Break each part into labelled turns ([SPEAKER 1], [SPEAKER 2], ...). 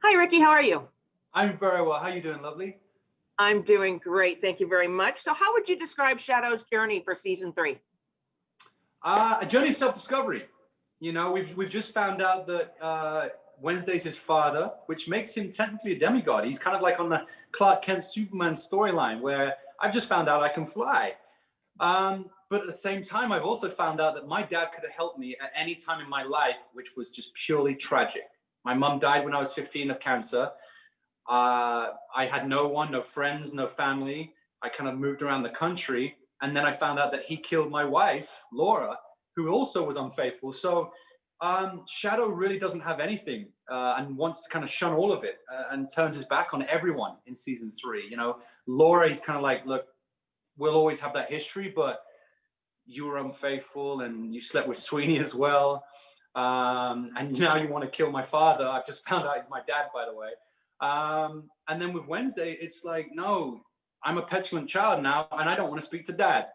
[SPEAKER 1] Hi, Ricky. How are you?
[SPEAKER 2] I'm very well. How you doing, lovely?
[SPEAKER 1] I'm doing great. Thank you very much. So, how would you describe Shadow's journey for season three?
[SPEAKER 2] A journey of self-discovery. You know, we've just found out that Wednesday's his father, which makes him technically a demigod. He's kind of like on the Clark Kent Superman storyline, where I've just found out I can fly. But at the same time, I've also found out that my dad could have helped me at any time in my life, which was just purely tragic. My mum died when I was 15 of cancer. I had no one, no friends, no family. I kind of moved around the country. And then I found out that he killed my wife, Laura, who also was unfaithful. So Shadow really doesn't have anything and wants to kind of shun all of it and turns his back on everyone in season three. You know, Laura, he's kind of like, look, we'll always have that history, but you were unfaithful and you slept with Sweeney as well. And now you want to kill my father. I've just found out he's my dad, by the way. And then with Wednesday, it's like, no, I'm a petulant child now, and I don't want to speak to dad.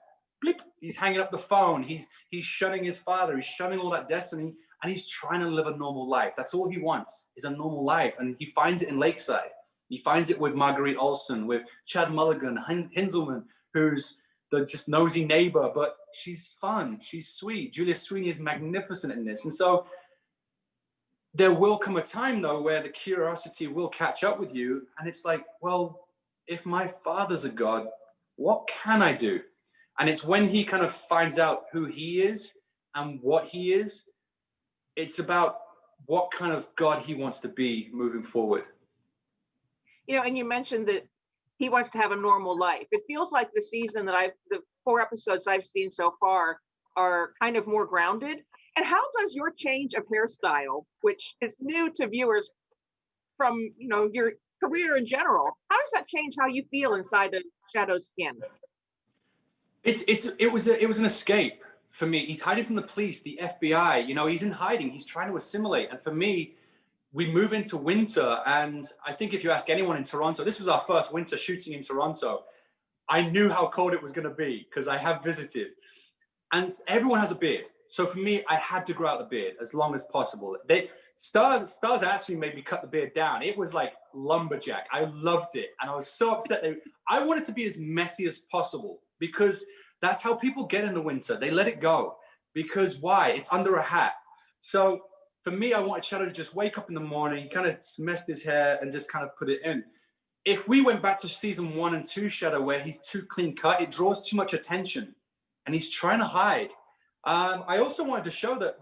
[SPEAKER 2] Bleep. He's hanging up the phone. He's shunning his father. He's shunning all that destiny, and he's trying to live a normal life. That's all he wants is a normal life, and he finds it in Lakeside. He finds it with Marguerite Olson, with Chad Mulligan, Hinzelman, who's the just nosy neighbor, but she's fun. She's sweet. Julia Sweeney is magnificent in this, and so there will come a time though where the curiosity will catch up with you, and it's like, well, if my father's a god, what can I do? And it's when he kind of finds out who he is and what he is, it's about what kind of god he wants to be moving forward.
[SPEAKER 1] And you mentioned that he wants to have a normal life. It feels like the four episodes I've seen so far are kind of more grounded. And how does your change of hairstyle, which is new to viewers from, your career in general, how does that change how you feel inside of Shadow's skin?
[SPEAKER 2] It was an escape for me. He's hiding from the police, the FBI. You know, he's in hiding. He's trying to assimilate. And for me, we move into winter, and I think if you ask anyone in Toronto, this was our first winter shooting in Toronto. I knew how cold it was going to be because I have visited, and everyone has a beard. So for me, I had to grow out the beard as long as possible. Stars actually made me cut the beard down. It was like lumberjack. I loved it, and I was so upset. I wanted to be as messy as possible because that's how people get in the winter. They let it go because why? It's under a hat. So for me, I wanted Shadow to just wake up in the morning, kind of messed his hair, and just kind of put it in. If we went back to season 1 and 2 Shadow, where he's too clean cut, it draws too much attention, and he's trying to hide. I also wanted to show that,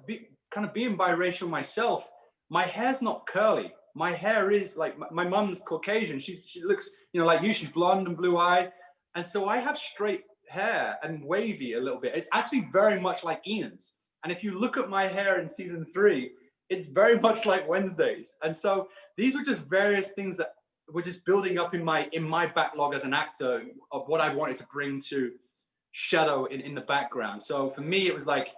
[SPEAKER 2] kind of being biracial myself, my hair's not curly. My hair is like, my mom's Caucasian. She looks, like you. She's blonde and blue-eyed, and so I have straight hair and wavy a little bit. It's actually very much like Ian's. And if you look at my hair in season 3, it's very much like Wednesday's. And so these were just various things that were just building up in my backlog as an actor of what I wanted to bring to Shadow in the background. So for me, it was like,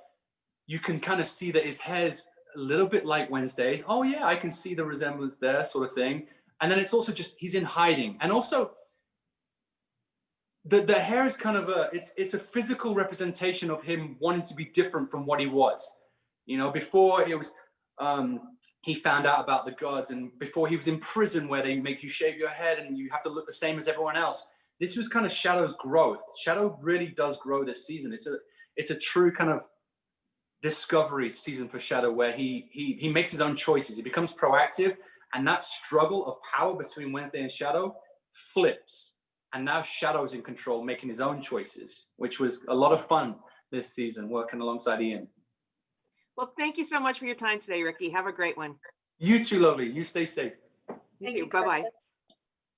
[SPEAKER 2] you can kind of see that his hair's a little bit like Wednesday's. Oh yeah, I can see the resemblance there, sort of thing. And then it's also just, he's in hiding. And also, the hair is kind of it's a physical representation of him wanting to be different from what he was. Before it was, he found out about the gods, and before he was in prison where they make you shave your head and you have to look the same as everyone else. This was kind of Shadow's growth. Shadow really does grow this season. It's a true kind of discovery season for Shadow, where he makes his own choices. He becomes proactive, and that struggle of power between Wednesday and Shadow flips. And now Shadow's in control, making his own choices, which was a lot of fun this season, working alongside Ian.
[SPEAKER 1] Well, thank you so much for your time today, Ricky. Have a great one.
[SPEAKER 2] You too, lovely. You stay safe.
[SPEAKER 1] You
[SPEAKER 3] Thank
[SPEAKER 1] too.
[SPEAKER 3] you,
[SPEAKER 1] Bye-bye.
[SPEAKER 3] Krista.